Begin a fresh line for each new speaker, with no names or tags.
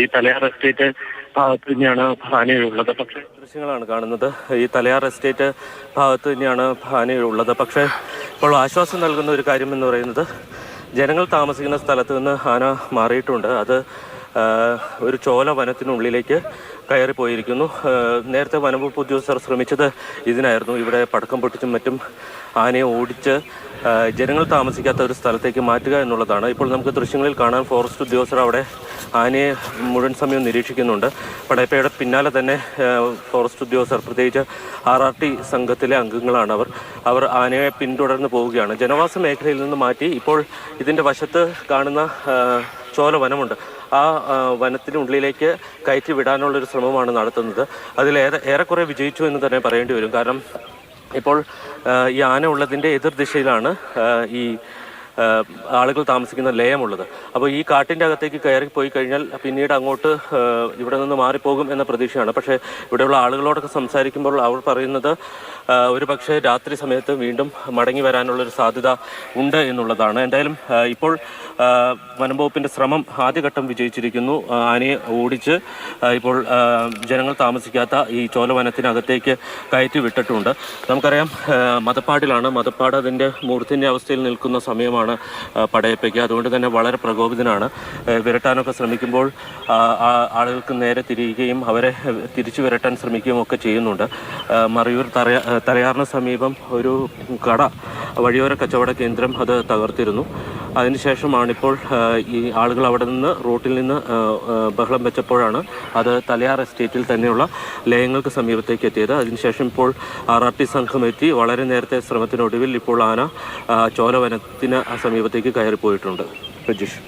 ഈ തലയാർ എസ്റ്റേറ്റ് ഭാഗത്ത് തന്നെയാണ് ആനയുള്ളത്. പക്ഷേ
ദൃശ്യങ്ങളാണ് കാണുന്നത്. ഈ തലയാർ എസ്റ്റേറ്റ് ഭാഗത്ത് തന്നെയാണ് ആനയുള്ളത്. പക്ഷേ ഇപ്പോൾ ആശ്വാസം നൽകുന്ന ഒരു കാര്യം എന്ന് പറയുന്നത് ജനങ്ങൾ താമസിക്കുന്ന സ്ഥലത്ത് നിന്ന് ആന മാറിയിട്ടുണ്ട്. അത് ഒരു ചോല വനത്തിനുള്ളിലേക്ക് കയറിപ്പോയിരിക്കുന്നു. നേരത്തെ വനംവകുപ്പ് ഉദ്യോഗസ്ഥർ ശ്രമിച്ചത് ഇതിനായിരുന്നു. ഇവിടെ പടക്കം പൊട്ടിച്ചും മറ്റും ആനയെ ഓടിച്ച് ജനങ്ങൾ താമസിക്കാത്ത ഒരു സ്ഥലത്തേക്ക് മാറ്റുക എന്നുള്ളതാണ്. ഇപ്പോൾ നമുക്ക് ദൃശ്യങ്ങളിൽ കാണാൻ ഫോറസ്റ്റ് ഉദ്യോഗസ്ഥർ അവിടെ ആനയെ മുഴുവൻ സമയം നിരീക്ഷിക്കുന്നുണ്ട്. പടയപ്പയുടെ പിന്നാലെ തന്നെ ഫോറസ്റ്റ് ഉദ്യോഗസ്ഥർ, പ്രത്യേകിച്ച് RRT സംഘത്തിലെ അംഗങ്ങളാണ് അവർ ആനയെ പിന്തുടർന്ന് പോവുകയാണ്. ജനവാസ മേഖലയിൽ നിന്ന് മാറ്റി ഇപ്പോൾ ഇതിൻ്റെ വശത്ത് കാണുന്ന ചോല വനമുണ്ട്. ആ വനത്തിനുള്ളിലേക്ക് കയറ്റി വിടാനുള്ളൊരു ശ്രമമാണ് നടത്തുന്നത്. ഏറെക്കുറെ വിജയിച്ചു എന്ന് തന്നെ പറയേണ്ടി വരും. കാരണം ഇപ്പോൾ ഈ ആന ഉള്ളതിൻ്റെ എതിർദിശയിലാണ് ഈ ആളുകൾ താമസിക്കുന്ന ലയമുള്ളത്. അപ്പോൾ ഈ കാട്ടിൻ്റെ അകത്തേക്ക് കയറിപ്പോയി കഴിഞ്ഞാൽ പിന്നീട് അങ്ങോട്ട് ഇവിടെ നിന്ന് മാറിപ്പോകും എന്ന പ്രതീക്ഷയാണ്. പക്ഷേ ഇവിടെയുള്ള ആളുകളോടൊക്കെ സംസാരിക്കുമ്പോൾ അവർ പറയുന്നത് ഒരു പക്ഷേ രാത്രി സമയത്ത് വീണ്ടും മടങ്ങി വരാനുള്ളൊരു സാധ്യത ഉണ്ട് എന്നുള്ളതാണ്. എന്തായാലും ഇപ്പോൾ വനംവകുപ്പിൻ്റെ ശ്രമം ആദ്യഘട്ടം വിജയിച്ചിരിക്കുന്നു. ആനയെ ഓടിച്ച് ഇപ്പോൾ ജനങ്ങൾ താമസിക്കാത്ത ഈ ചോലവനത്തിനകത്തേക്ക് കയറ്റി വിട്ടിട്ടുണ്ട്. നമുക്കറിയാം മതപ്പാടിലാണ്. മതപ്പാട് അതിൻ്റെ മൂർധന്യ അവസ്ഥയിൽ നിൽക്കുന്ന സമയമാണ് പടയപ്പയ്ക്ക്. അതുകൊണ്ട് തന്നെ വളരെ പ്രകോപിതനാണ്. വിരട്ടാനൊക്കെ ശ്രമിക്കുമ്പോൾ ആളുകൾക്ക് നേരെ തിരിയുകയും അവരെ തിരിച്ചു വിരട്ടാൻ ശ്രമിക്കുകയും ഒക്കെ ചെയ്യുന്നുണ്ട്. മറയൂർ തലയാറിന് സമീപം ഒരു കട, വഴിയോര കച്ചവട കേന്ദ്രം അത് തകർത്തിരുന്നു. അതിനുശേഷമാണിപ്പോൾ ഈ ആളുകൾ അവിടെ നിന്ന് റൂട്ടിൽ നിന്ന് ബഹളം വെച്ചപ്പോഴാണ് അത് തലയാർ എസ്റ്റേറ്റിൽ തന്നെയുള്ള ലയങ്ങൾക്ക് സമീപത്തേക്ക് എത്തിയത്. അതിനുശേഷം ഇപ്പോൾ RRT സംഘം എത്തി വളരെ നേരത്തെ ശ്രമത്തിനൊടുവിൽ ഇപ്പോൾ ആന ചോലവനത്തിന് സമീപത്തേക്ക് കയറിപ്പോയിട്ടുണ്ട്. രജീഷ്.